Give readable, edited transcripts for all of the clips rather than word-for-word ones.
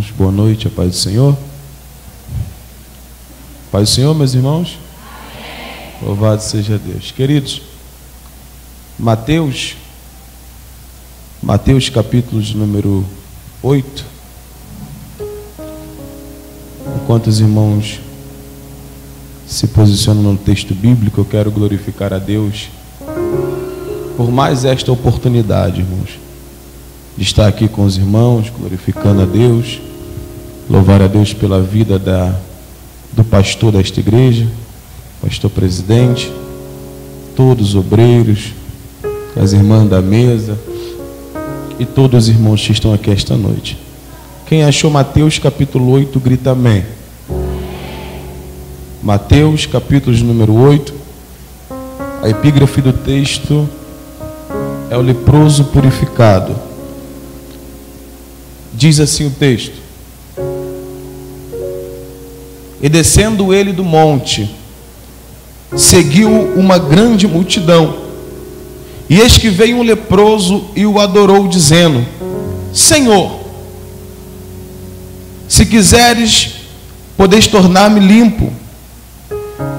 irmãos, boa noite, a paz do Senhor. Paz do Senhor, meus irmãos. Louvado seja Deus. Queridos, Mateus capítulo de número 8. Enquanto os irmãos se posicionam no texto bíblico, eu quero glorificar a Deus por mais esta oportunidade, irmãos, de estar aqui com os irmãos, glorificando a Deus, louvar a Deus pela vida do pastor desta igreja, pastor presidente, todos os obreiros, as irmãs da mesa e todos os irmãos que estão aqui esta noite. Quem achou Mateus capítulo 8, grita amém. Mateus capítulo de número 8, a epígrafe do texto é o leproso purificado. Diz assim o texto: e descendo ele do monte, seguiu uma grande multidão, e eis que veio um leproso e o adorou, dizendo: Senhor, se quiseres, podeis tornar-me limpo.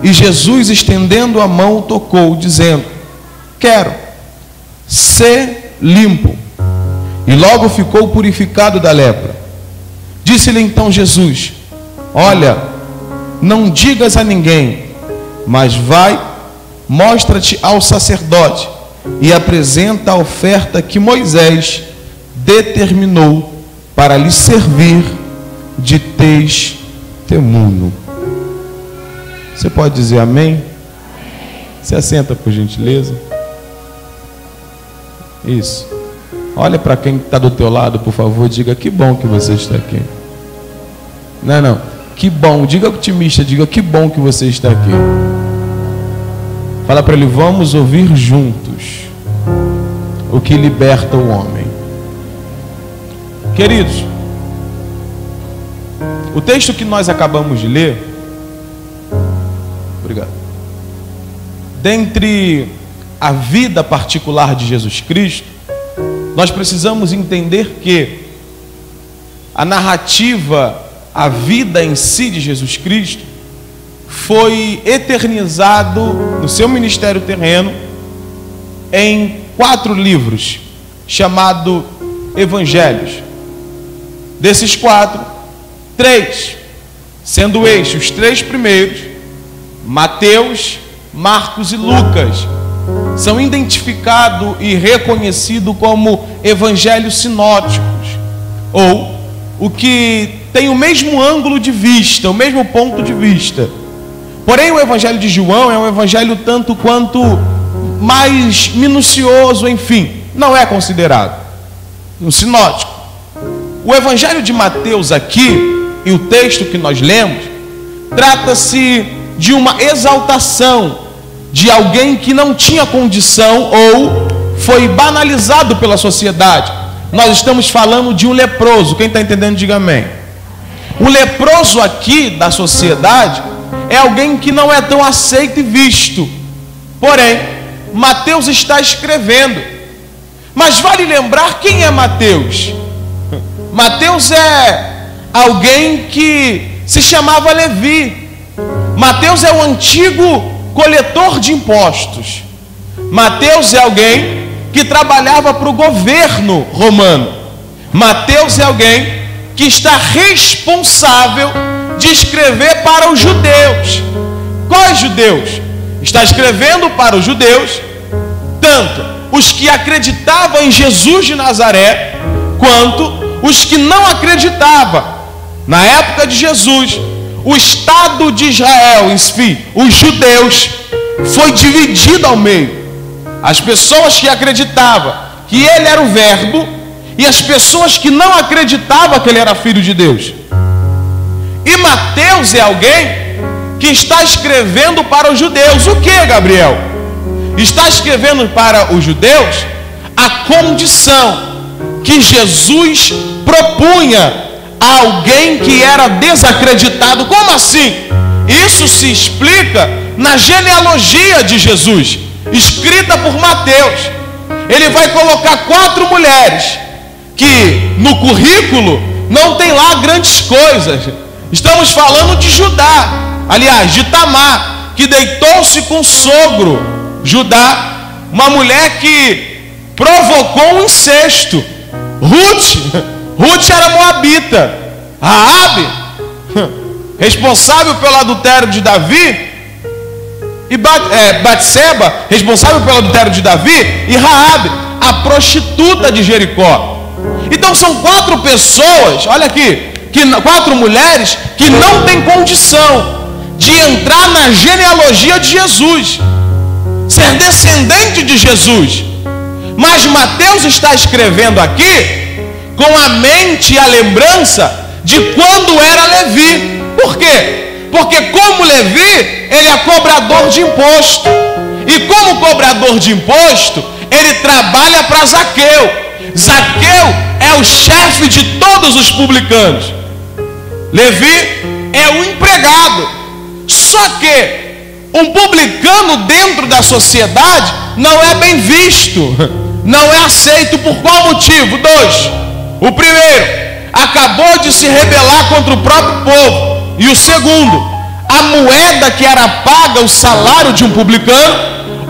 E Jesus, estendendo a mão, o tocou, dizendo: quero, sê limpo. E logo ficou purificado da lepra. Disse-lhe então Jesus: olha, não digas a ninguém, mas vai, mostra-te ao sacerdote e apresenta a oferta que Moisés determinou para lhe servir de testemunho. Você pode dizer amém? Se assenta, por gentileza. Isso. Olha para quem está do teu lado, por favor, diga: que bom que você está aqui. Não, que bom, diga otimista, diga: que bom que você está aqui. Fala para ele: vamos ouvir juntos o que liberta o homem. Queridos, o texto que nós acabamos de ler, obrigado, dentre a vida particular de Jesus Cristo, nós precisamos entender que a narrativa, a vida em si de Jesus Cristo, foi eternizado no seu ministério terreno em 4 livros, chamados Evangelhos. Desses 4, 3, sendo estes os 3 primeiros, Mateus, Marcos e Lucas, são identificados e reconhecidos como evangelhos sinóticos, ou o que tem o mesmo ângulo de vista, o mesmo ponto de vista. Porém, o evangelho de João é um evangelho tanto quanto mais minucioso, enfim, não é considerado um sinótico. O evangelho de Mateus aqui, e o texto que nós lemos, trata-se de uma exaltação de alguém que não tinha condição ou foi banalizado pela sociedade. Nós estamos falando de um leproso. Quem está entendendo, diga amém. O leproso aqui da sociedade é alguém que não é tão aceito e visto. Porém, Mateus está escrevendo. Mas vale lembrar quem é Mateus. Mateus é alguém que se chamava Levi. Mateus é o antigo coletor de impostos. Mateus é alguém que trabalhava para o governo romano. Mateus é alguém que está responsável de escrever para os judeus. Quais judeus? Está escrevendo para os judeus, tanto os que acreditavam em Jesus de Nazaré, quanto os que não acreditavam. Na época de Jesus, o Estado de Israel, enfim, os judeus, foi dividido ao meio. As pessoas que acreditavam que ele era o Verbo e as pessoas que não acreditavam que ele era filho de Deus. E Mateus é alguém que está escrevendo para os judeus. O que, Gabriel? Está escrevendo para os judeus a condição que Jesus propunha a alguém que era desacreditado. Como assim? Isso se explica na genealogia de Jesus, escrita por Mateus. Ele vai colocar 4 mulheres que no currículo não tem lá grandes coisas. Estamos falando de Judá, aliás, de Tamar, que deitou-se com o sogro Judá, uma mulher que provocou um incesto. Ruth era moabita. Raabe, responsável pelo adultério de Davi, e Batseba, responsável pelo adultério de Davi, e Raabe, a prostituta de Jericó. Então são 4 pessoas, olha aqui, 4 mulheres que não têm condição de entrar na genealogia de Jesus, ser descendente de Jesus. Mas Mateus está escrevendo aqui com a mente e a lembrança de quando era Levi. Por quê? Porque como Levi, ele é cobrador de imposto. E como cobrador de imposto, ele trabalha para Zaqueu. Zaqueu é o chefe de todos os publicanos. Levi é o empregado. Só que um publicano dentro da sociedade não é bem visto, não é aceito. Por qual motivo? 2. O primeiro, acabou de se rebelar contra o próprio povo. E o segundo, a moeda que era paga, o salário de um publicano,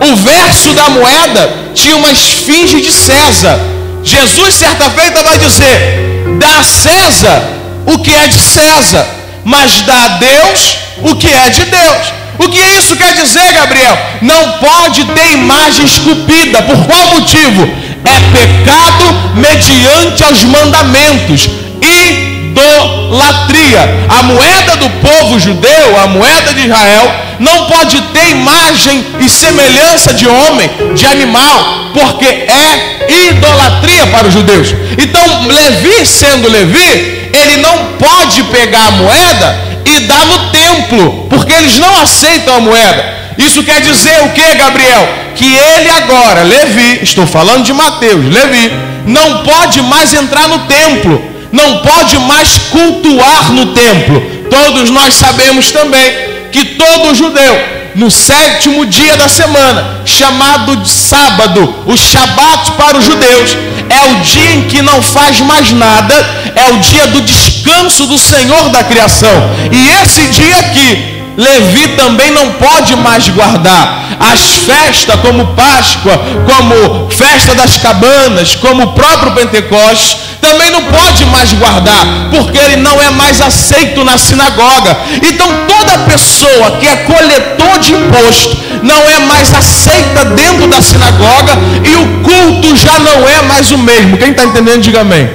o verso da moeda tinha uma esfinge de César. Jesus certa feita vai dizer: dá a César o que é de César, mas dá a Deus o que é de Deus. O que isso quer dizer, Gabriel? Não pode ter imagem esculpida. Por qual motivo? É pecado mediante aos mandamentos. Idolatria. A moeda do povo judeu, a moeda de Israel, não pode ter imagem e semelhança de homem, de animal, porque é idolatria para os judeus. Então Levi, sendo Levi, ele não pode pegar a moeda e dar no templo, porque eles não aceitam a moeda. Isso quer dizer o que, Gabriel? Que ele agora, Levi, estou falando de Mateus, Levi, não pode mais entrar no templo, não pode mais cultuar no templo. Todos nós sabemos também que todo judeu, no 7º dia da semana, chamado de sábado, o Shabat para os judeus, é o dia em que não faz mais nada, é o dia do descanso do Senhor da criação. E esse dia aqui, Levi também não pode mais guardar. As festas como Páscoa, como festa das cabanas, como o próprio Pentecostes, também não pode mais guardar, porque ele não é mais aceito na sinagoga. Então toda pessoa que é coletor de imposto não é mais aceita dentro da sinagoga, e o culto já não é mais o mesmo. Quem está entendendo, diga amém.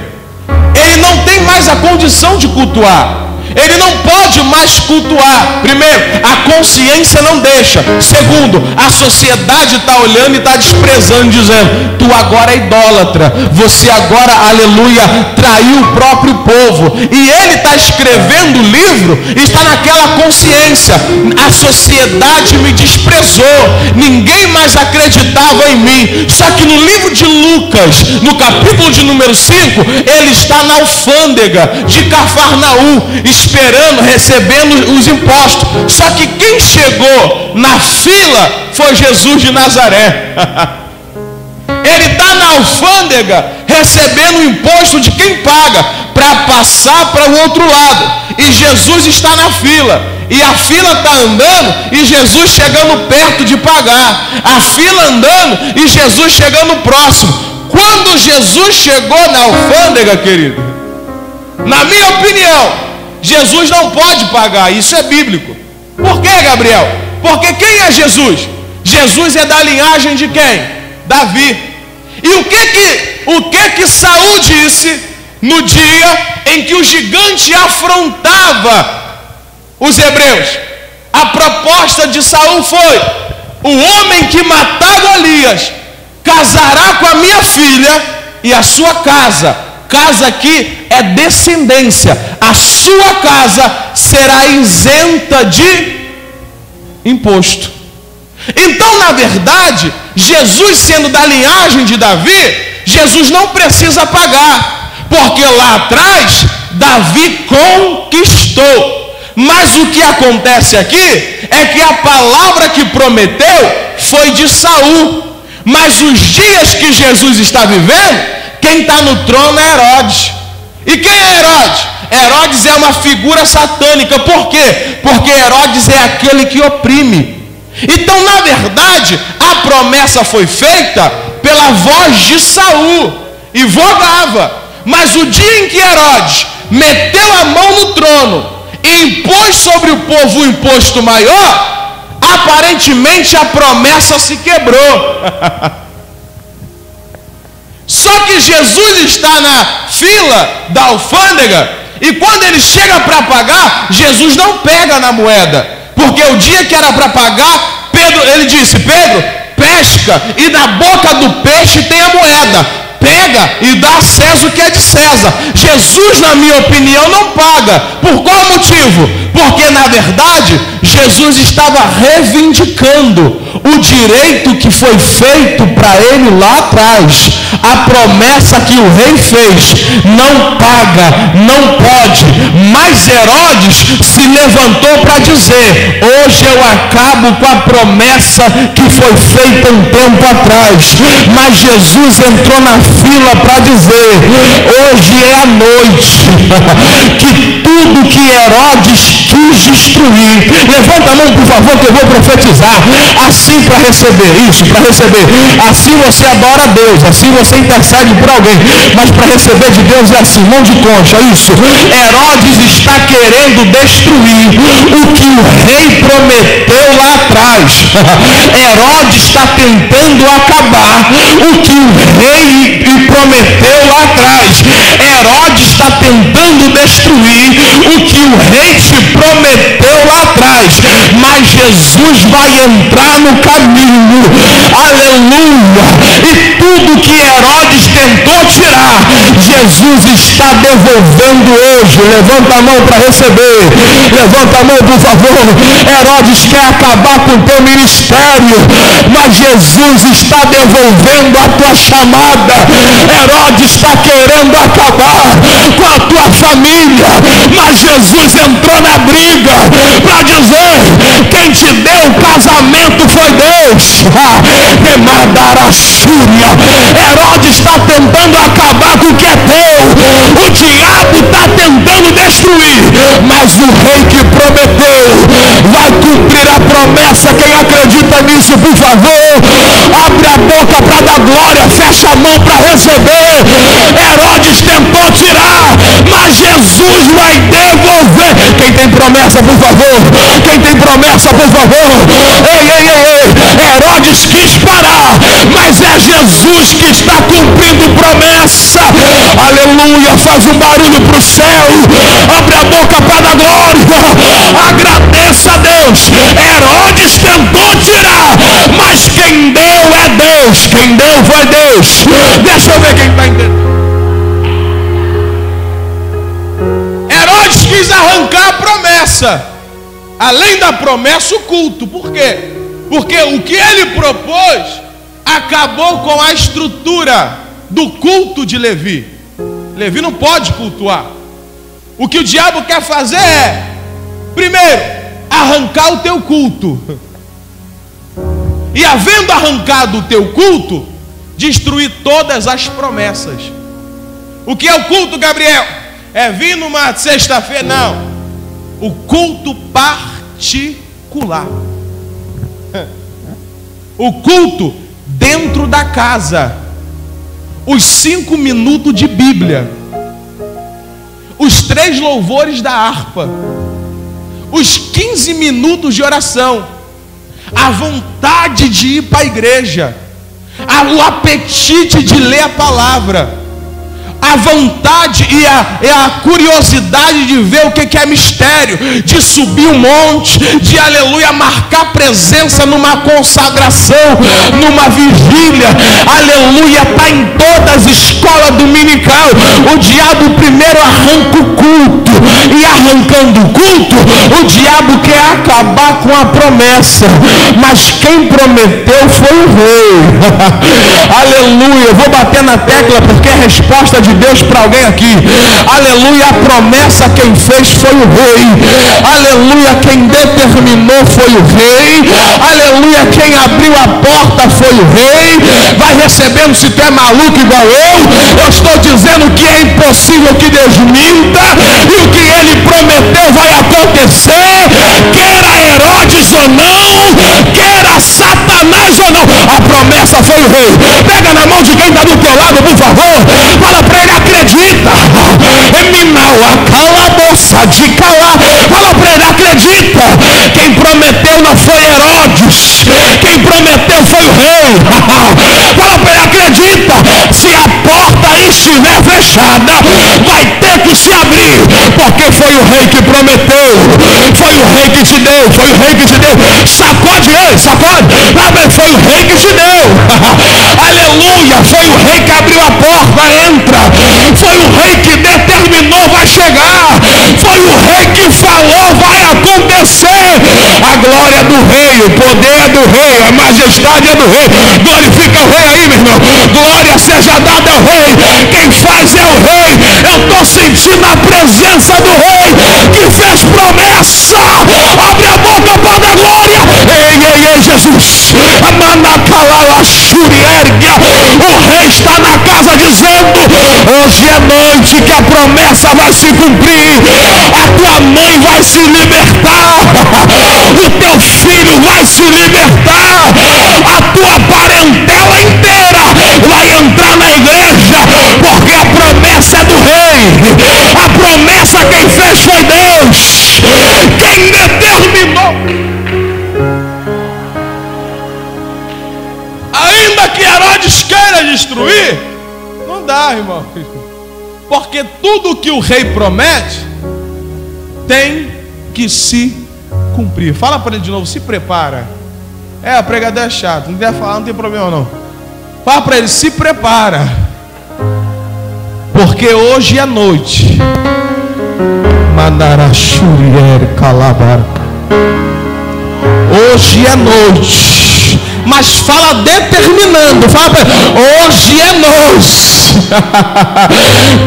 Ele não tem mais a condição de cultuar. Ele não pode mais cultuar. Primeiro, a consciência não deixa. Segundo, a sociedade está olhando e está desprezando, dizendo: tu agora é idólatra, você agora, aleluia, traiu o próprio povo. E ele está escrevendo o livro, está naquela consciência: a sociedade me desprezou, ninguém mais acreditava em mim. Só que no livro de Lucas, no capítulo de número 5, ele está na alfândega de Cafarnaum, esperando, recebendo os impostos. Só que quem chegou na fila foi Jesus de Nazaré. Ele está na alfândega recebendo o imposto de quem paga, para passar para o outro lado. E Jesus está na fila. E a fila está andando e Jesus chegando perto de pagar. A fila andando e Jesus chegando próximo. Quando Jesus chegou na alfândega, querido, na minha opinião, Jesus não pode pagar. Isso é bíblico. Por quê, Gabriel? Porque quem é Jesus? Jesus é da linhagem de quem? Davi. E o que Saul disse no dia em que o gigante afrontava os hebreus? A proposta de Saul foi: o homem que matar Golias casará com a minha filha e a sua casa. Casa aqui é descendência. A sua casa será isenta de imposto. Então, na verdade, Jesus, sendo da linhagem de Davi, Jesus não precisa pagar, porque lá atrás Davi conquistou. Mas o que acontece aqui é que a palavra que prometeu foi de Saul. Mas os dias que Jesus está vivendo, quem está no trono é Herodes. E quem é Herodes? Herodes é uma figura satânica. Por quê? Porque Herodes é aquele que oprime. Então, na verdade, a promessa foi feita pela voz de Saul e vogava. Mas o dia em que Herodes meteu a mão no trono e impôs sobre o povo um imposto maior, aparentemente a promessa se quebrou. Só que Jesus está na fila da alfândega e quando ele chega para pagar, Jesus não pega na moeda, porque o dia que era para pagar, ele disse: Pedro, pesca e na boca do peixe tem a moeda. Pega e dá a César o que é de César. Jesus, na minha opinião, não paga. Por qual motivo? Porque, na verdade, Jesus estava reivindicando o direito que foi feito para ele lá atrás. A promessa que o rei fez, não paga, não pode. Mas Herodes se levantou para dizer: hoje eu acabo com a promessa que foi feita um tempo atrás. Mas Jesus entrou na fila para dizer: hoje é a noite que tudo que Herodes quis destruir. Levanta a mão, por favor, que eu vou profetizar. Assim, para receber isso, para receber. Assim você adora a Deus, assim você intercede por alguém. Mas para receber de Deus é assim, mão de concha, isso. Herodes está querendo destruir o que o rei prometeu lá atrás. Herodes está tentando acabar o que o rei prometeu lá atrás. Herodes está tentando destruir o que o rei te prometeu lá atrás. Mas Jesus vai entrar no caminho, aleluia, e tudo que Herodes tentou tirar, Jesus está devolvendo hoje. Levanta a mão para receber, levanta a mão, por favor. Herodes quer acabar com o teu ministério, mas Jesus está devolvendo a tua chamada. Herodes está querendo acabar com a tua família, mas Jesus entrou na briga para dizer: quem te deu o casamento foi Deus. Herodes está tentando acabar com o que é teu, o diabo está tentando destruir, mas o rei que prometeu vai cumprir a promessa. Quem acredita nisso, por favor, abre a boca para dar glória, fecha a mão para receber. Herodes tentou tirar, mas Jesus vai devolver. Quem tem promessa, por favor? Quem tem promessa, por favor? Herodes quis parar, mas é Jesus que está cumprindo promessa. Aleluia, faz um barulho para o céu, abre a boca para dar glória, agradeça a Deus. Herodes tentou tirar, mas quem deu é Deus, quem deu foi Deus. Deixa eu ver quem está entendendo. Herodes quis arrancar a promessa, além da promessa, o culto. Por quê? Porque o que ele propôs acabou com a estrutura do culto de Levi. Levi não pode cultuar. O que o diabo quer fazer é, primeiro, arrancar o teu culto. E havendo arrancado o teu culto, destruir todas as promessas. O que é o culto, Gabriel? É vir numa sexta-feira? Não. O culto particular. O culto dentro da casa. Os 5 minutos de Bíblia. Os 3 louvores da harpa. Os 15 minutos de oração. A vontade de ir para a igreja. O apetite de ler a palavra. A vontade e a curiosidade de ver o que é mistério, de subir um monte, de aleluia, marcar presença numa consagração, numa vigília, aleluia, está em todas as escolas dominical. O diabo primeiro arranca o culto, e arrancando acabando o culto, o diabo quer acabar com a promessa, mas quem prometeu foi o rei. Aleluia, eu vou bater na tecla porque é a resposta de Deus para alguém aqui. Aleluia, a promessa quem fez foi o rei. Aleluia, quem determinou foi o rei. Aleluia, quem abriu a porta foi o rei. Vai recebendo se tu é maluco igual eu estou dizendo que é impossível que Deus minta, e o que ele prometeu vai acontecer, queira Herodes ou não, queira Satanás ou não, a promessa foi o rei. Pega na mão de quem está do teu lado, por favor, fala para ele, acredita, cala a moça de calar, fala para ele, acredita, quem prometeu não foi Herodes, quem prometeu foi o rei. Fala para ele, acredita, se a porta estiver fechada, vai ter que se abrir, porque foi o rei que prometeu, foi o rei que te deu, foi o rei que te deu. Sacode ele, sacode, foi o rei que te deu. Aleluia, foi o rei que abriu a porta, entra, foi o rei que determinou, vai chegar, foi o rei que falou, vai acontecer. A glória é do rei, o poder é do rei, a majestade é do rei. Glorifica o rei aí, meu irmão. Glória seja dada ao rei. Quem faz é o rei. Eu estou sentindo a presença do rei que fez promessa. Abre a boca para dar glória. Ei, Jesus. O rei está na casa dizendo: hoje é noite que a promessa vai se cumprir. A tua mãe vai se libertar. O teu filho vai se libertar. A tua parentela inteira vai entrar na igreja, porque a promessa é do rei. A promessa quem fez foi Deus. Quem determinou. Ainda que Herodes queira destruir, não dá, irmão, porque tudo que o rei promete tem que se cumprir. Fala para ele de novo, se prepara. A pregadeira é chata, não deve falar, não tem problema não. Fala para ele, se prepara, porque hoje é noite. Hoje é noite, mas fala determinando, fala para ele, hoje é noite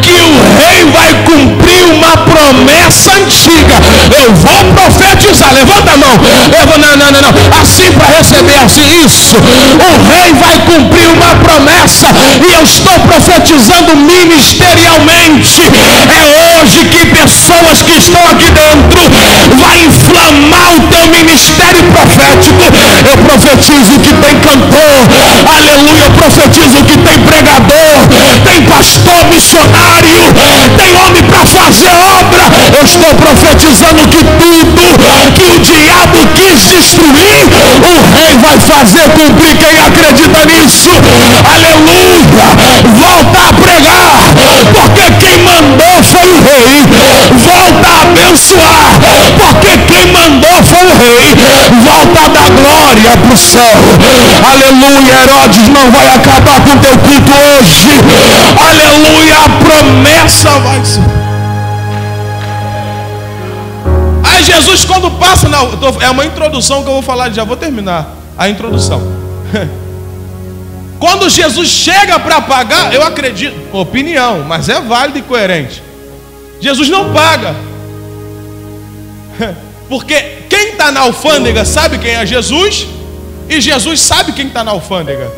que o rei vai cumprir uma promessa antiga. Eu vou profetizar, levanta a mão, não, assim para receber, assim, isso, o rei vai cumprir uma promessa, e eu estou profetizando ministerialmente. É hoje que pessoas que estão aqui dentro vai inflamar o teu ministério profético. Eu profetizo que tem cantor, aleluia, eu profetizo que tem pregador, tem pastor missionário, tem homem para fazer obra. Eu estou profetizando que tudo que o diabo quis destruir, o rei vai fazer cumprir. Quem acredita nisso, aleluia, volta a pregar, porque quem mandou foi o rei. Volta a abençoar, porque quem mandou foi o rei. Volta a dar glória para o céu. Aleluia, Herodes não vai acabar com teu culto hoje. Aleluia, a promessa vai ser. Aí Jesus, quando passa, é uma introdução que eu vou falar, já vou terminar a introdução. Quando Jesus chega para pagar, eu acredito, opinião, mas é válido e coerente, Jesus não paga, porque quem está na alfândega sabe quem é Jesus, e Jesus sabe quem está na alfândega,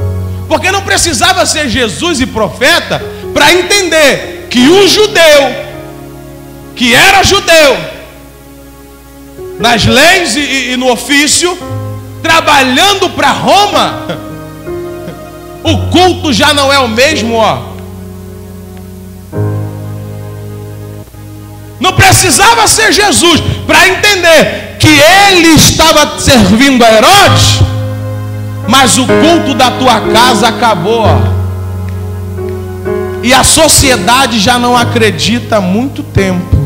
porque não precisava ser Jesus e profeta para entender que o judeu, que era judeu, nas leis e no ofício, trabalhando para Roma, o culto já não é o mesmo, Não precisava ser Jesus para entender que ele estava servindo a Herodes, mas o culto da tua casa acabou, e a sociedade já não acredita há muito tempo.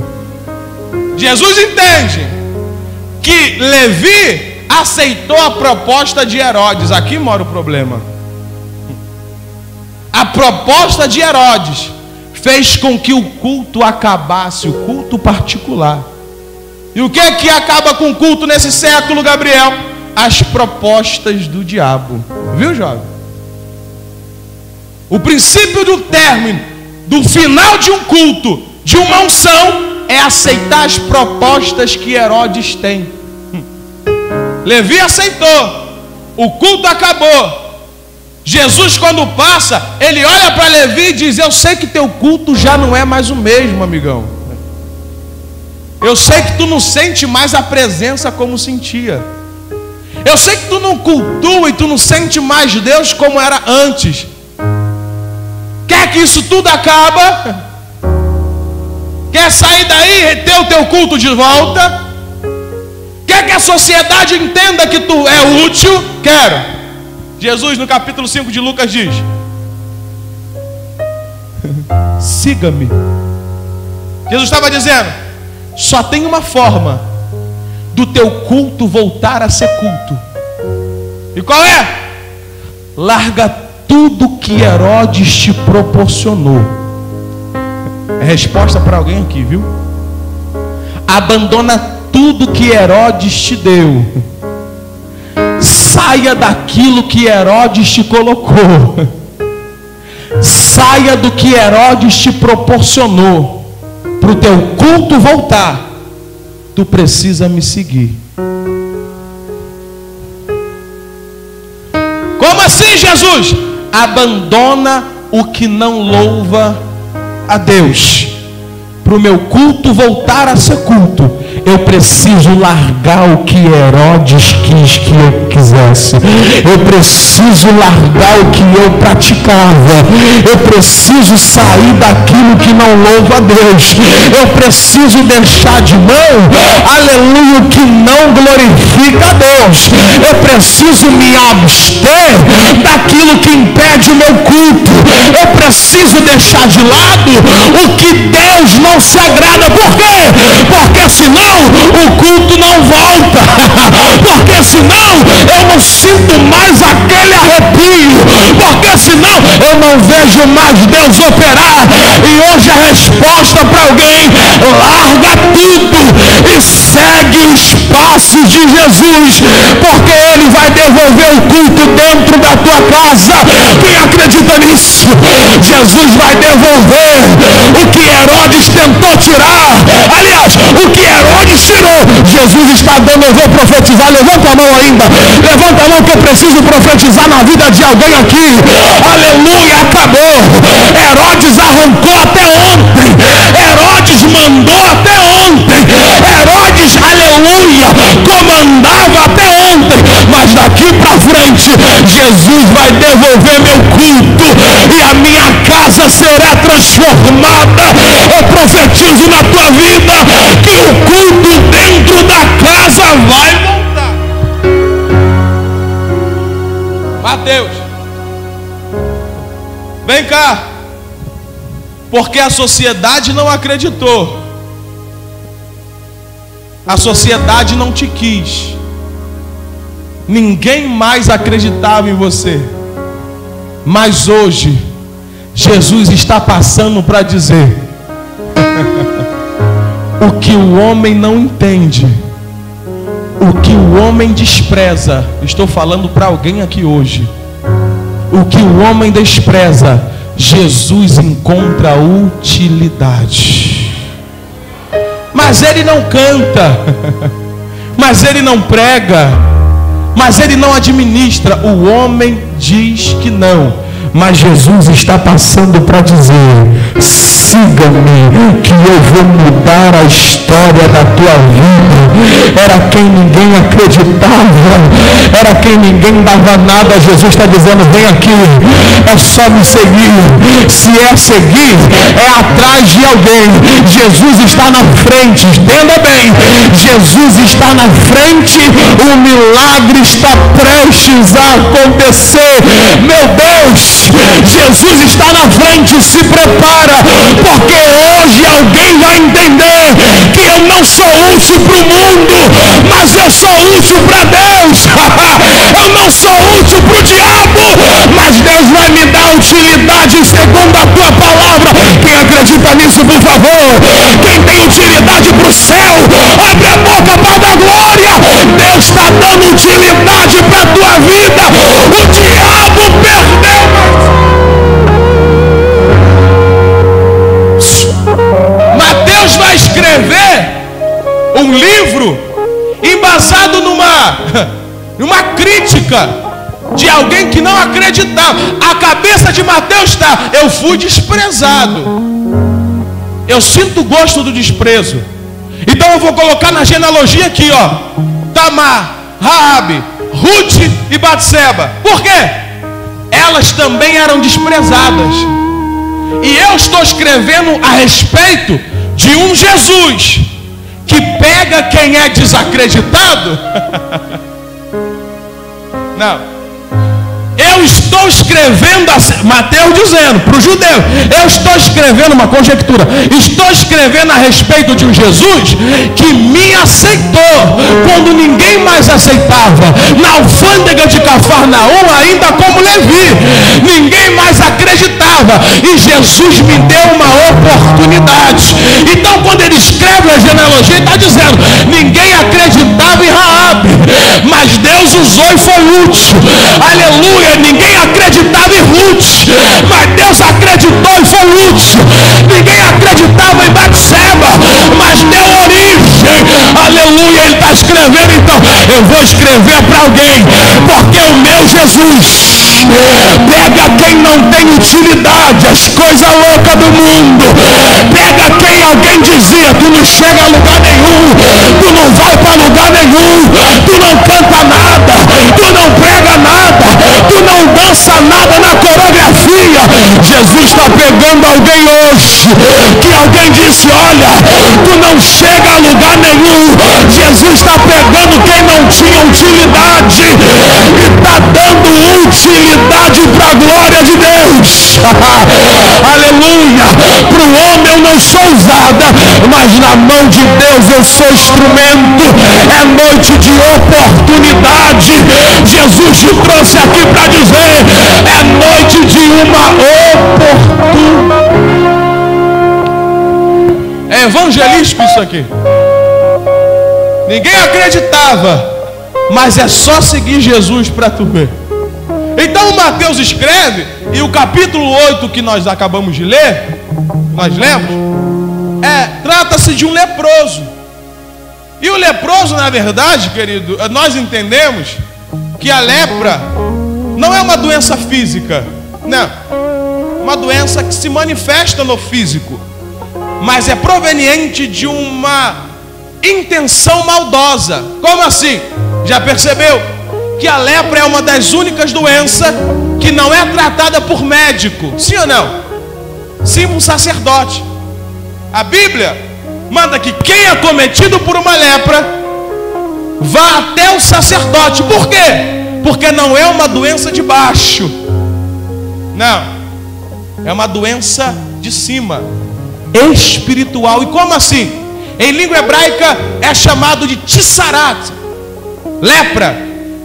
Jesus entende que Levi aceitou a proposta de Herodes. Aqui mora o problema. A proposta de Herodes fez com que o culto acabasse, o culto particular. E o que é que acaba com o culto nesse século, Gabriel? As propostas do diabo. Viu, jovem? O princípio do término, do final de um culto, de uma unção, é aceitar as propostas que Herodes tem. Levi aceitou. O culto acabou. Jesus, quando passa, ele olha para Levi e diz: eu sei que teu culto já não é mais o mesmo, amigão. Eu sei que tu não sente mais a presença como sentia. Eu sei que tu não cultua e tu não sente mais Deus como era antes. Quer que isso tudo acaba? Quer sair daí e ter o teu culto de volta? Quer que a sociedade entenda que tu é útil? Quero. Jesus, no capítulo 5 de Lucas, diz: siga-me. Jesus estava dizendo: só tem uma forma do teu culto voltar a ser culto. E qual é? Larga tudo que Herodes te proporcionou. É resposta para alguém aqui, viu? Abandona tudo que Herodes te deu. Saia daquilo que Herodes te colocou. Saia do que Herodes te proporcionou. Para o teu culto voltar, tu precisa me seguir. Como assim, Jesus? Abandona o que não louva a Deus. Para o meu culto voltar a ser culto, eu preciso largar o que Herodes quis que eu quisesse. Eu preciso largar o que eu praticava. Eu preciso sair daquilo que não louva a Deus. Eu preciso deixar de mão, aleluia, o que não glorifica a Deus. Eu preciso me abster daquilo que impede o meu culto. Eu preciso deixar de lado o que Deus não se agrada. Por quê? Porque senão o culto não volta. Porque senão eu não sinto mais aquele arrepio. Porque senão eu não vejo mais Deus operar. E hoje a resposta para alguém: larga tudo e segue os passos de Jesus, porque Ele vai devolver o culto dentro da tua casa. Quem acredita nisso? Jesus vai devolver o que Herodes tentou tirar. Aliás, o que Herodes tirou, Jesus está dando. Eu vou profetizar. Levanta a mão ainda. Levanta a mão que eu preciso profetizar na vida de alguém aqui. Aleluia, acabou. Herodes arrancou até ontem. Herodes mandou até ontem. Herodes, aleluia, comandava até ontem. Mas daqui para frente, Jesus vai devolver meu culto e a minha casa será transformada. Eu profetizo na tua vida que o culto dentro da casa vai voltar. Mateus, vem cá. Porque a sociedade não acreditou. A sociedade não te quis. Ninguém mais acreditava em você. Mas hoje Jesus está passando para dizer: o que o homem não entende, o que o homem despreza. Estou falando para alguém aqui hoje. O que o homem despreza, Jesus encontra utilidade. Mas ele não canta, mas ele não prega, mas ele não administra. O homem diz que não. Mas Jesus está passando para dizer: siga-me, que eu vou mudar a história da tua vida. Era quem ninguém acreditava, era quem ninguém dava nada. Jesus está dizendo: vem aqui, é só me seguir. Se é seguir, é atrás de alguém. Jesus está na frente, entenda bem. Jesus está na frente, o milagre está prestes a acontecer. Meu Deus, Jesus está na frente, se prepara, porque hoje alguém vai entender que eu não sou útil para o mundo, mas eu sou útil para Deus. Eu não sou útil para o diabo, mas Deus vai me dar utilidade segundo a tua palavra. Quem acredita nisso, por favor? Quem tem utilidade para o céu, abre a boca. crítica de alguém que não acreditava. A cabeça de Mateus está: eu fui desprezado, eu sinto gosto do desprezo. Então eu vou colocar na genealogia aqui, ó, Tamar, Raabe, Ruth e Batseba. Por quê? Elas também eram desprezadas. E eu estou escrevendo a respeito de um Jesus que pega quem é desacreditado. Não. Eu estou escrevendo, Mateus dizendo para o judeu, eu estou escrevendo uma conjectura, estou escrevendo a respeito de um Jesus que me aceitou quando ninguém mais aceitava, na alfândega de Cafarnaum, ainda como Levi, ninguém mais acreditava, e Jesus me deu uma oportunidade. Então quando ele escreve a genealogia, ele está dizendo: ninguém acreditava em Raabe, mas Deus usou e foi útil. Aleluia. Ninguém acreditava em Ruth, mas Deus acreditou e foi útil. Ninguém acreditava em Batseba, mas deu origem. Aleluia. Ele está escrevendo. Então eu vou escrever para alguém, porque o meu Jesus pega quem não tem utilidade, as coisas loucas do mundo, pega quem alguém dizia: tu não chega a lugar nenhum, tu não vai para lugar nenhum, tu não canta nada, tu não prega nada, tu não dança nada na coreografia. Jesus está pegando alguém hoje, que alguém disse: olha, tu não chega a lugar nenhum. Jesus está pegando quem não tinha utilidade e está dando utilidade para a glória de Deus. Aleluia. Para o homem eu não sou usada, mas na mão de Deus eu sou instrumento. É noite de oportunidade. Jesus te trouxe aqui para dizer: é noite de uma oportunidade. É evangelístico isso aqui. Ninguém acreditava, mas é só seguir Jesus para tu ver. Então o Mateus escreve, e o capítulo 8 que nós acabamos de ler, nós lemos, trata-se de um leproso. E o leproso, na verdade, querido, nós entendemos que a lepra não é uma doença física, não, uma doença que se manifesta no físico, mas é proveniente de uma intenção maldosa. Como assim? Já percebeu que a lepra é uma das únicas doenças que não é tratada por médico? Sim ou não? Sim, por sacerdote. A Bíblia manda que quem é cometido por uma lepra vá até o sacerdote. Por quê? Porque não é uma doença de baixo, não, é uma doença de cima, espiritual. E como assim? Em língua hebraica é chamado de tissarat, lepra,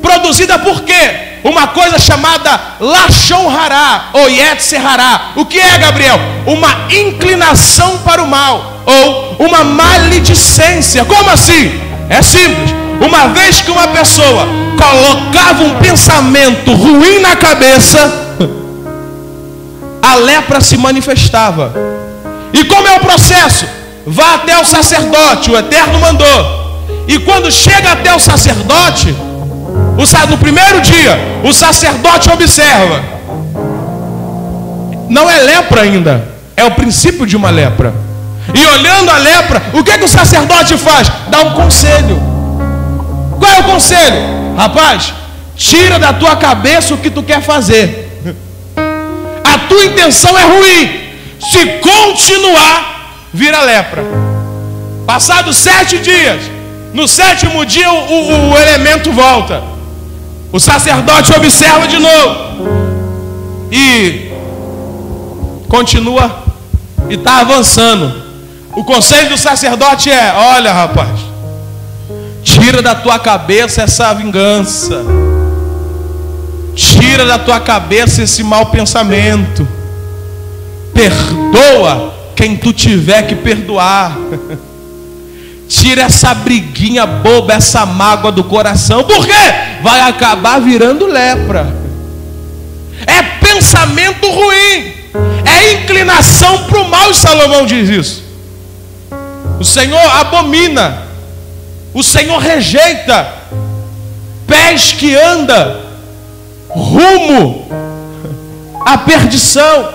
produzida por quê? Uma coisa chamada lashon hará ou yetzer hará. O que é, Gabriel? Uma inclinação para o mal, ou uma maledicência. Como assim? É simples. Uma vez que uma pessoa colocava um pensamento ruim na cabeça, a lepra se manifestava. E como é o processo? Vá até o sacerdote, o Eterno mandou. E quando chega até o sacerdote, no primeiro dia, o sacerdote observa. Não é lepra ainda, é o princípio de uma lepra. E olhando a lepra, o que o sacerdote faz? Dá um conselho. Qual é o conselho? Rapaz, tira da tua cabeça o que tu quer fazer. A tua intenção é ruim. Se continuar, vira lepra. Passados 7 dias, no 7º dia o elemento volta. O sacerdote observa de novo e continua, e está avançando. O conselho do sacerdote é: olha, rapaz, tira da tua cabeça essa vingança, tira da tua cabeça esse mau pensamento, perdoa quem tu tiver que perdoar, tira essa briguinha boba, essa mágoa do coração. Por quê? Vai acabar virando lepra. É pensamento ruim, é inclinação para o mal. E Salomão diz isso. O Senhor abomina, o Senhor rejeita pés que andam rumo à perdição,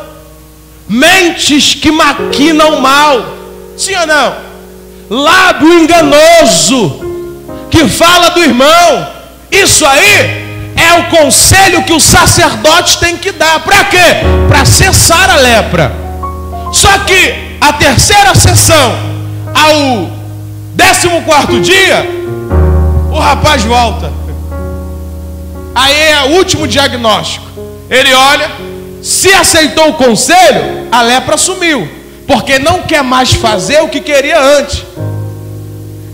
mentes que maquinam mal, sim ou não? Lábio enganoso que fala do irmão. Isso aí é o conselho que o sacerdote tem que dar. Para quê? Para cessar a lepra. Só que a terceira sessão, ao 14º dia, o rapaz volta. Aí é o último diagnóstico. Ele olha, se aceitou o conselho, a lepra sumiu, porque não quer mais fazer o que queria antes.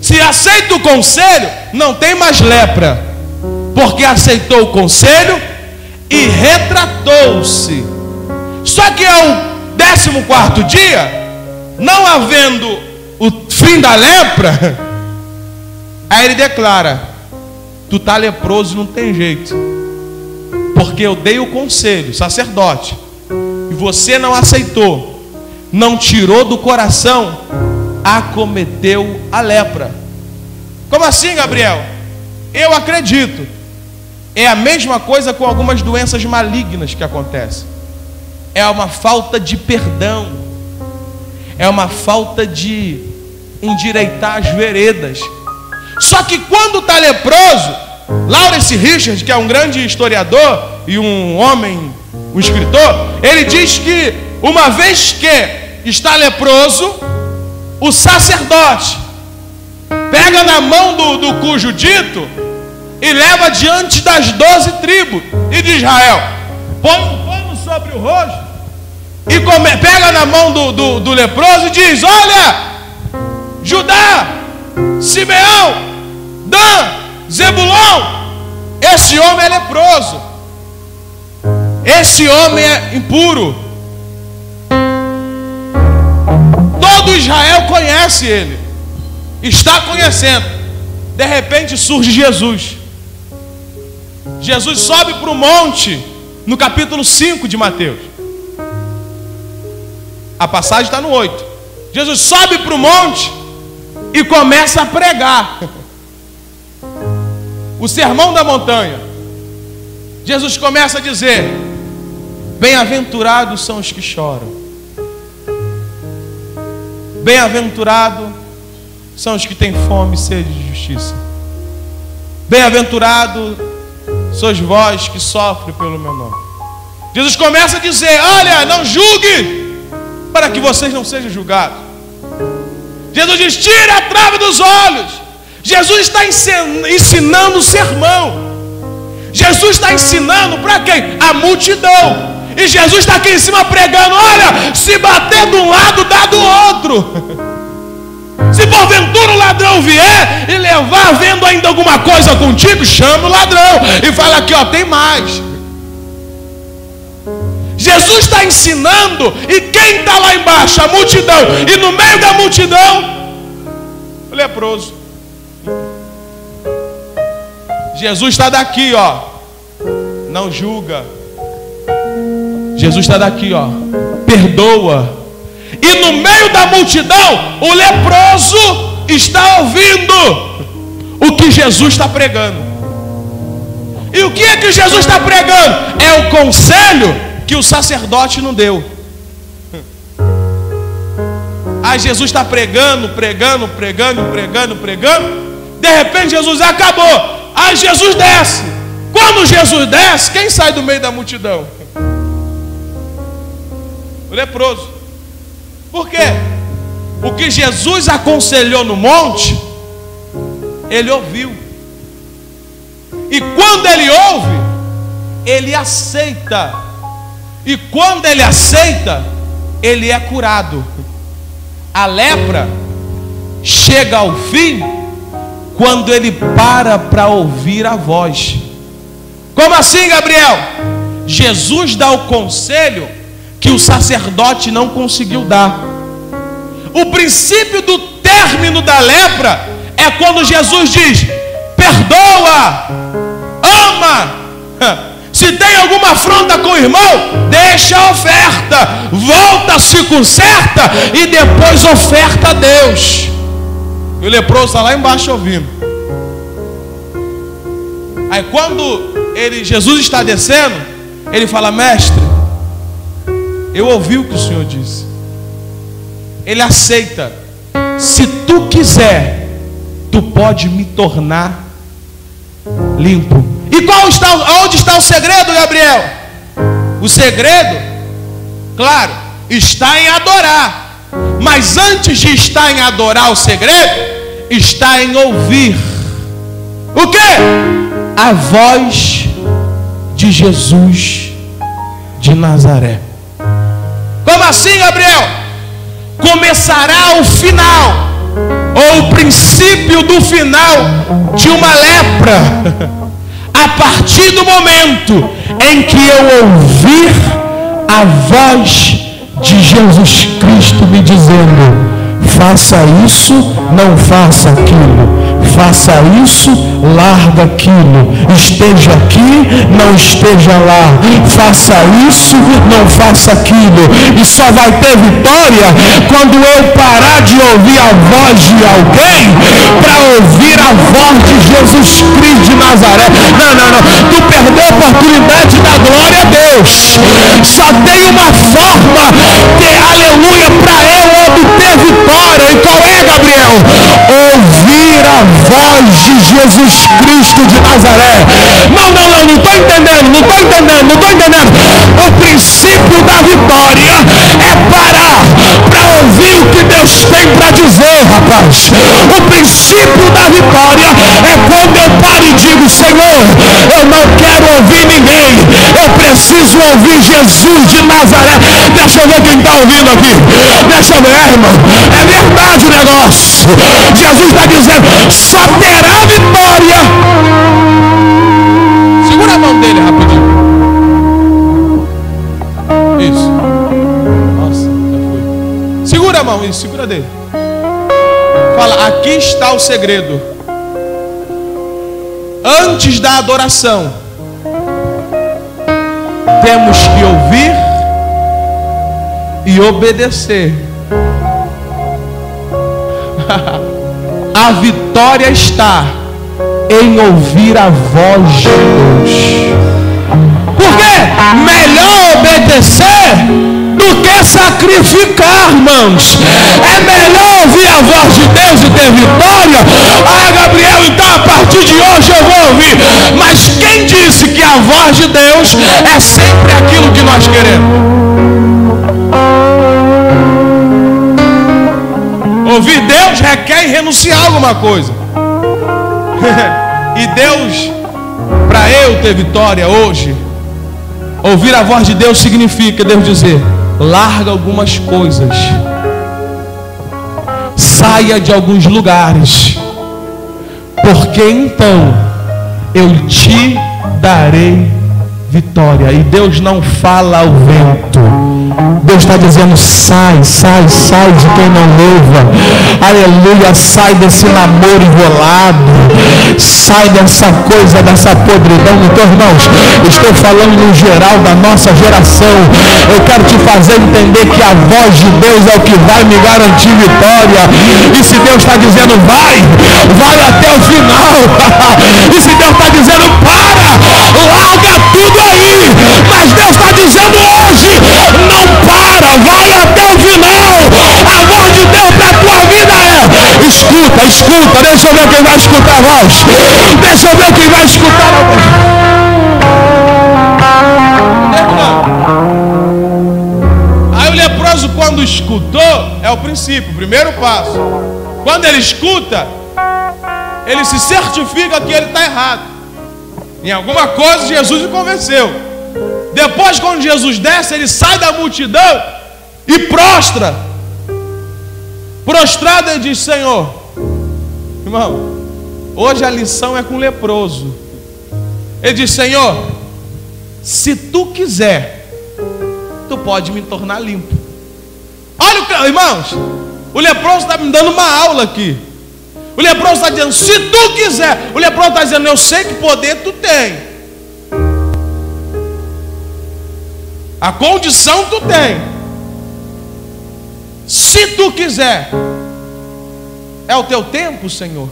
Se aceita o conselho, não tem mais lepra, porque aceitou o conselho e retratou-se. Só que ao 14º dia, não havendo o fim da lepra, aí ele declara: tu tá leproso, não tem jeito, porque eu dei o conselho, sacerdote, e você não aceitou, não tirou do coração, acometeu a lepra. Como assim, Gabriel? Eu acredito. É a mesma coisa com algumas doenças malignas que acontecem. É uma falta de perdão, é uma falta de endireitar as veredas. Só que quando está leproso, Lawrence Richard, que é um grande historiador e um homem, um escritor, ele diz que uma vez que está leproso, o sacerdote pega na mão do cujo dito e leva diante das 12 tribos e de Israel, põe um pano sobre o rosto e pega na mão do leproso e diz: olha, Judá, Simeão, Dan, Zebulon, esse homem é leproso, esse homem é impuro. Todo Israel conhece ele, está conhecendo. De repente surge Jesus. Jesus sobe para o monte, no capítulo 5 de Mateus. A passagem está no 8. Jesus sobe para o monte e começa a pregar o sermão da montanha. Jesus começa a dizer: bem-aventurados são os que choram, bem-aventurados são os que têm fome e sede de justiça, bem-aventurados sois vós que sofrem pelo meu nome. Jesus começa a dizer: olha, não julgue, para que vocês não sejam julgados. Jesus diz: tira a trave dos olhos. Jesus está ensinando o sermão. Jesus está ensinando para quem? A multidão. E Jesus está aqui em cima pregando: olha, se bater de um lado, dá do outro. Se porventura o ladrão vier e levar vendo ainda alguma coisa contigo, chama o ladrão e fala: aqui ó, tem mais. Jesus está ensinando, e quem está lá embaixo? A multidão. E no meio da multidão, o leproso. Jesus está daqui, ó, não julga. Jesus está daqui, ó, perdoa. E no meio da multidão, o leproso está ouvindo o que Jesus está pregando. E o que é que Jesus está pregando? É o conselho que o sacerdote não deu. Aí Jesus está pregando. De repente Jesus acabou. Aí Jesus desce. Quando Jesus desce, quem sai do meio da multidão? O leproso. Por quê? O que Jesus aconselhou no monte, ele ouviu. E quando ele ouve, ele aceita. E quando ele aceita, ele é curado. A lepra chega ao fim quando ele para ouvir a voz. Como assim, Gabriel? Jesus dá o conselho que o sacerdote não conseguiu dar. O princípio do término da lepra é quando Jesus diz: perdoa, ama. Se tem alguma afronta com o irmão, deixa a oferta, volta, se conserta e depois oferta a Deus. E o leproso está lá embaixo ouvindo. Aí quando Jesus está descendo, ele fala: mestre, eu ouvi o que o Senhor disse. Ele aceita. Se tu quiser, tu pode me tornar limpo. E onde está o segredo, Gabriel? O segredo, claro, está em adorar. Mas antes de estar em adorar, o segredo está em ouvir. O quê? A voz de Jesus de Nazaré. Como assim, Gabriel? Começará o final, ou o princípio do final de uma lepra, a partir do momento em que eu ouvir a voz de Jesus Cristo me dizendo: faça isso, não faça aquilo. Faça isso, larga aquilo. Esteja aqui, não esteja lá. Faça isso, não faça aquilo. E só vai ter vitória quando eu parar de ouvir a voz de alguém para ouvir a voz de Jesus Cristo de Nazaré. Não. Tu perdeu a oportunidade da glória a Deus. Só tem uma forma de aleluia para eu obter vitória. E qual é, Gabriel? Ouvir a voz de Jesus Cristo de Nazaré. Não estou entendendo. O princípio da vitória é parar para ouvir o que Deus tem para dizer, rapaz. O princípio da vitória é quando eu paro e digo: Senhor, eu não quero ouvir ninguém, eu preciso ouvir Jesus de Nazaré. Deixa eu ver quem está ouvindo aqui. Deixa eu ver, irmão. É verdade o negócio. Jesus está dizendo: só terá vitória. Segura a mão dele rapidinho. Isso. Nossa, já foi. Segura a mão, isso, segura dele. Fala: aqui está o segredo. Antes da adoração, temos que ouvir e obedecer. A vitória está em ouvir a voz de Deus. Por quê? Melhor obedecer do que sacrificar, irmãos. É melhor ouvir a voz de Deus e ter vitória. Ah, Gabriel, então a partir de hoje eu vou ouvir. Mas quem disse que a voz de Deus é sempre aquilo que nós queremos? Ouvir Deus requer renunciar a alguma coisa. E Deus, para eu ter vitória hoje, ouvir a voz de Deus significa Deus dizer: larga algumas coisas, saia de alguns lugares, porque então eu te darei vitória. E Deus não fala ao vento. Deus está dizendo: sai de quem não louva. Aleluia, sai desse namoro enrolado. Sai dessa coisa, dessa podridão. Então, irmãos, estou falando no geral da nossa geração. Eu quero te fazer entender que a voz de Deus é o que vai me garantir vitória. E se Deus está dizendo vai até o final. E se Deus está dizendo larga tudo aí. Mas Deus está dizendo hoje: não para, vai até o final. A voz de Deus para a tua vida é: escuta, deixa eu ver quem vai escutar a voz. Deixa eu ver quem vai escutar a voz. Aí o leproso, quando escutou, é o princípio, o primeiro passo. Quando ele escuta, ele se certifica que ele está errado. Em alguma coisa Jesus o convenceu. Depois, quando Jesus desce, ele sai da multidão e prostra. Prostrado, ele diz: Senhor, irmão, hoje a lição é com o leproso. Ele diz: Senhor, se tu quiser, tu pode me tornar limpo. Olha, irmãos, o leproso está me dando uma aula aqui. O leproso está dizendo: se tu quiser. O leproso está dizendo: eu sei que poder tu tem. A condição tu tem. Se tu quiser. É o teu tempo, Senhor.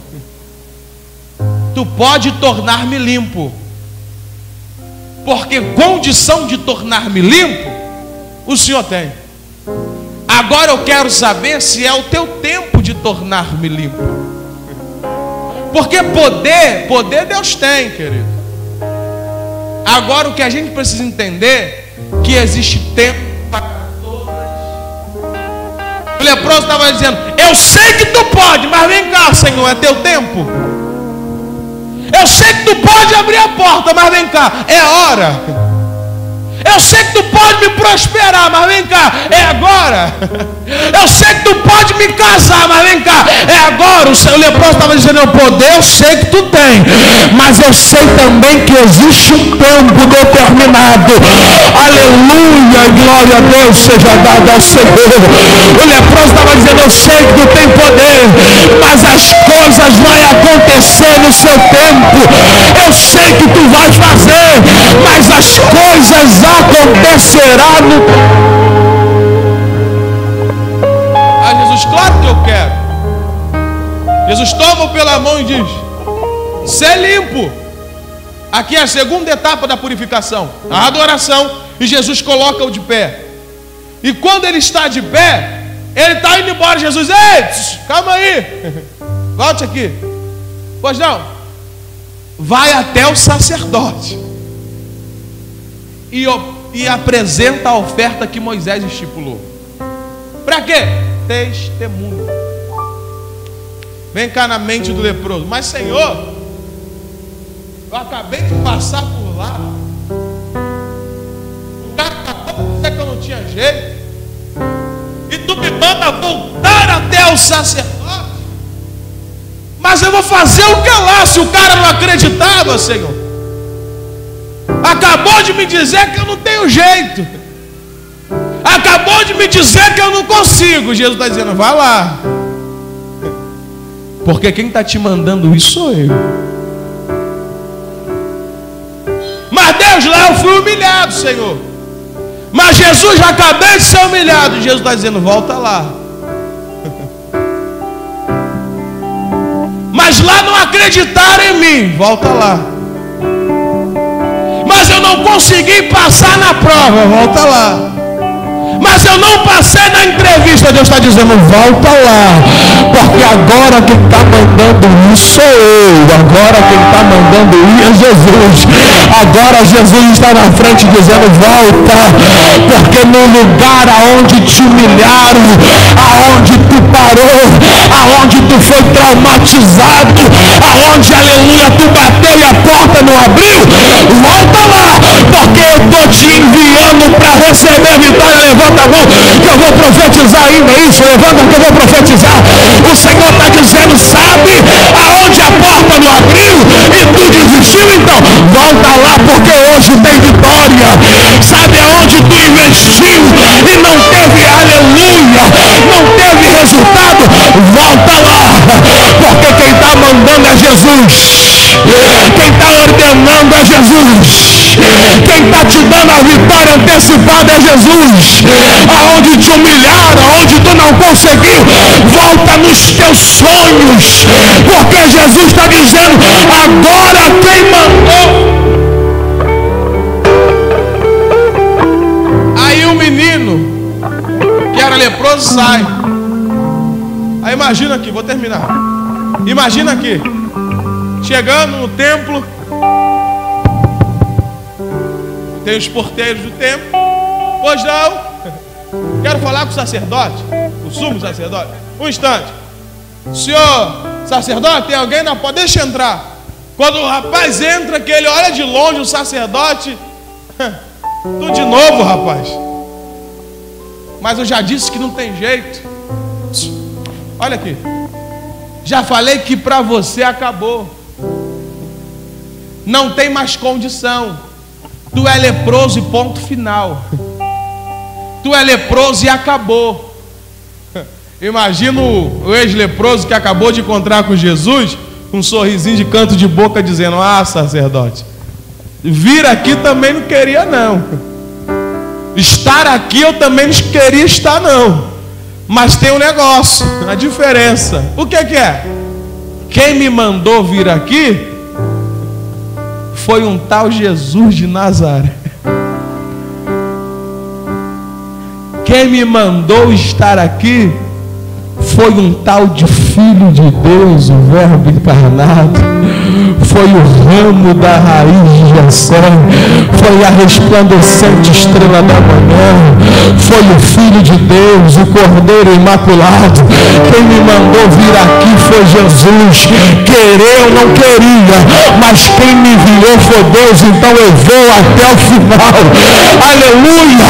tu pode tornar-me limpo, porque condição de tornar-me limpo o Senhor tem. Agora eu quero saber se é o teu tempo de tornar-me limpo, porque poder Deus tem, querido. Agora o que a gente precisa entender é que existe tempo para todas. O leproso estava dizendo: eu sei que tu pode, mas vem cá, Senhor, é teu tempo. Eu sei que tu pode abrir a porta, mas vem cá, é hora. Eu sei que tu pode me prosperar, mas vem cá, é agora. Eu sei que tu pode me casar, mas vem cá, é agora. O leproso estava dizendo: o poder eu sei que tu tem, mas eu sei também que existe um tempo determinado. Aleluia, glória a Deus seja dada ao Senhor. O leproso estava dizendo: eu sei que tu tem poder, mas as coisas vão acontecer no seu tempo. Eu sei que tu vais fazer, mas as coisas acontecerá no... Jesus, claro que eu quero. Jesus toma-o pela mão e diz: ser limpo. Aqui é a segunda etapa da purificação, a adoração. E Jesus coloca-o de pé. E quando ele está de pé, ele está indo embora. Jesus: ei, calma aí, volte aqui. Pois não, vai até o sacerdote e apresenta a oferta que Moisés estipulou. Para quê? Testemunho. Vem cá na mente do leproso: mas Senhor, eu acabei de passar por lá, o cara acabou de dizer que eu não tinha jeito, e tu me manda voltar até o sacerdote. Mas eu vou fazer o que lá, se o cara não acreditava, Senhor? Acabou de me dizer que eu não tenho jeito, acabou de me dizer que eu não consigo. Jesus está dizendo: vai lá, porque quem está te mandando isso sou eu. Mas Deus, lá eu fui humilhado, Senhor. Mas Jesus, já acabei de ser humilhado. Jesus está dizendo: volta lá. Mas lá não acreditaram em mim, volta lá. Mas eu não consegui passar na prova, volta lá. Mas eu não passei na entrevista. Deus está dizendo: volta lá, porque agora quem está mandando ir sou eu. Agora quem está mandando ir é Jesus. Agora Jesus está na frente dizendo: volta, porque no lugar aonde te humilharam, aonde tu parou, aonde tu foi traumatizado, aonde, aleluia, tu bateu e a porta não abriu, volta lá, porque eu estou te enviando para receber vitória. Levanta a mão que eu vou profetizar ainda isso. Levanta que eu vou profetizar. O Senhor está dizendo: sabe aonde a porta não abriu e tu desistiu? Então volta lá, porque hoje tem vitória. Sabe aonde tu investiu e não teve, aleluia, não teve resultado? Volta lá, porque quem está mandando é Jesus. Quem está ordenando é Jesus. Quem está te dando a vitória antecipada é Jesus. Aonde te humilharam, aonde tu não conseguiu, volta nos teus sonhos, porque Jesus está dizendo: agora quem mandou. Aí o menino que era leproso sai. Aí imagina aqui, vou terminar. Imagina aqui, chegando no templo, tem os porteiros do templo. Pois não, quero falar com o sacerdote, o sumo sacerdote. Um instante. Senhor sacerdote, tem alguém na porta? Deixa entrar. Quando o rapaz entra, que ele olha de longe o sacerdote, tu de novo, rapaz. Mas eu já disse que não tem jeito. Olha aqui, já falei que para você acabou, não tem mais condição. Tu é leproso e ponto final. Tu é leproso e acabou. Imagina o ex-leproso que acabou de encontrar com Jesus, com um sorrisinho de canto de boca, dizendo: ah, sacerdote, vir aqui também não queria não, estar aqui eu também não queria estar não, mas tem um negócio, a diferença. O que é? Quem me mandou vir aqui foi um tal Jesus de Nazaré. Quem me mandou estar aqui foi um tal de Filho de Deus, o Verbo encarnado. Foi o ramo da raiz de Jessé, foi a resplandecente estrela da manhã, foi o Filho de Deus, o Cordeiro Imaculado. Quem me mandou vir aqui foi Jesus. Querer eu não queria, mas quem me enviou foi Deus, então eu vou até o final. Aleluia,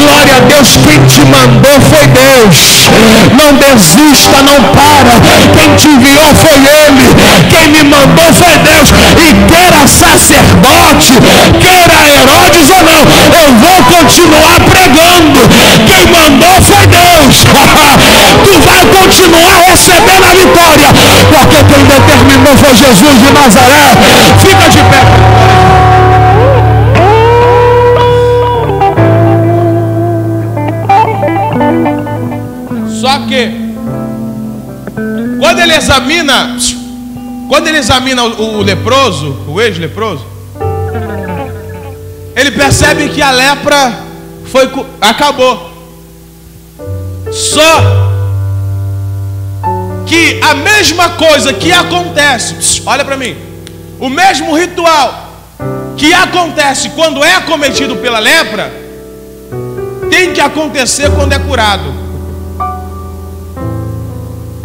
glória a Deus. Quem te mandou foi Deus. Não desista, não para. Quem te enviou foi Ele. Quem me mandou foi Deus. E queira sacerdote, queira Herodes ou não, eu vou continuar pregando. Quem mandou foi Deus. Tu vai continuar recebendo a vitória, porque quem determinou foi Jesus de Nazaré. Fica de pé. Só que quando ele examina o leproso, o ex-leproso, ele percebe que a lepra acabou. Só que a mesma coisa que acontece, olha para mim, o mesmo ritual que acontece quando é acometido pela lepra, tem que acontecer quando é curado.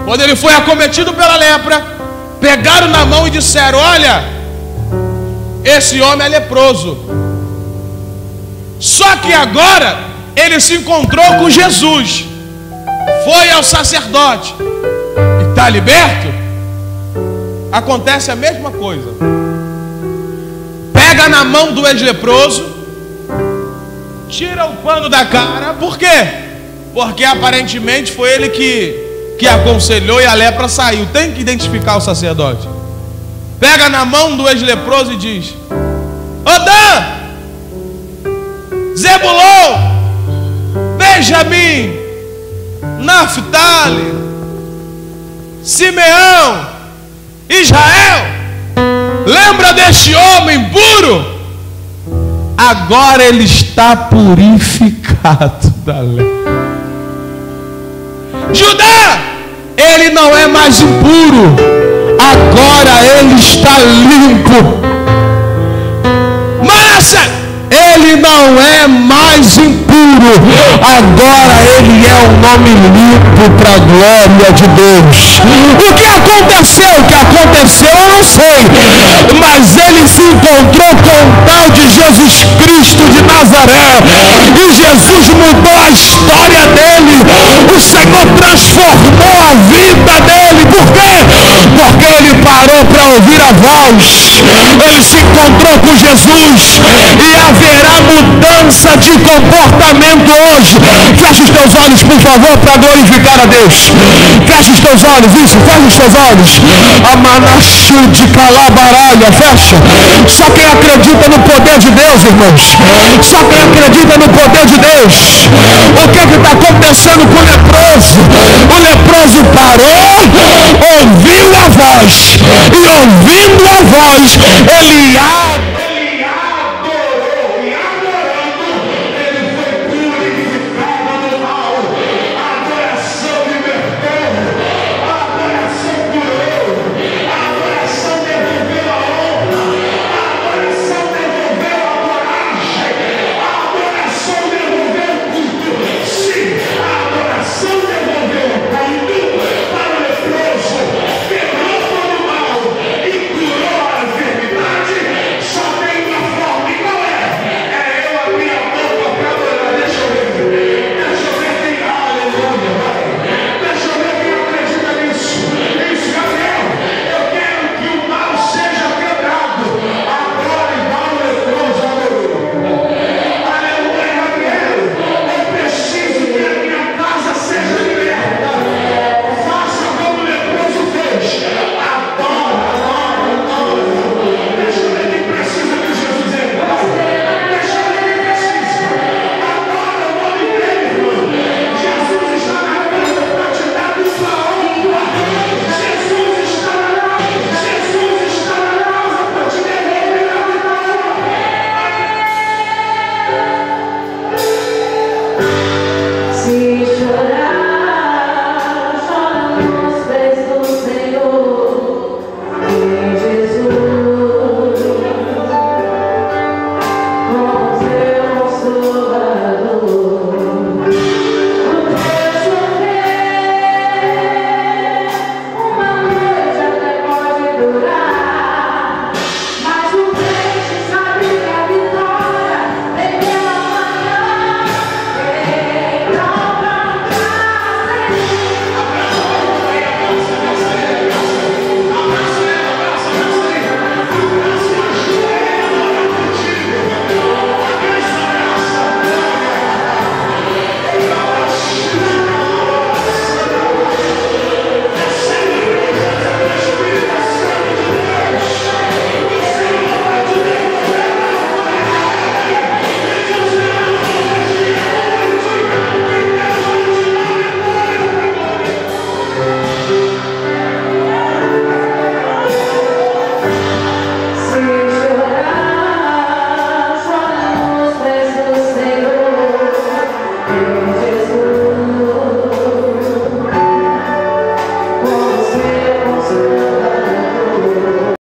Quando ele foi acometido pela lepra, pegaram na mão e disseram: olha, esse homem é leproso. Só que agora ele se encontrou com Jesus, foi ao sacerdote e está liberto. Acontece a mesma coisa. Pega na mão do ex-leproso, tira o pano da cara. Por quê? Porque aparentemente foi ele que aconselhou e a lepra saiu. Tem que identificar o sacerdote. Pega na mão do ex-leproso e diz: Ô Dan, Zebulon, Benjamim, Naftali, Simeão, Israel, lembra deste homem puro? Agora ele está purificado da lepra. Judá, ele não é mais impuro, agora ele está limpo. Manassés, ele não é mais impuro, agora ele é um nome limpo para a glória de Deus. O que aconteceu? O que aconteceu eu não sei, mas ele se encontrou com o tal de Jesus Cristo de Nazaré, e Jesus mudou a história dele. O Senhor transformou a vida dele. Por quê? Porque ele parou para ouvir a voz. Ele se encontrou com Jesus, e haverá mudança de comportamento hoje. Fecha os teus olhos, por favor, para glorificar a Deus. Fecha os teus olhos, isso, fecha os teus olhos. Amanachu de calabaralha, fecha. Só quem acredita no poder de Deus, irmãos. Só quem acredita no poder de Deus. O que está acontecendo com o leproso? O leproso parou, ouviu a voz, e ouvindo a voz,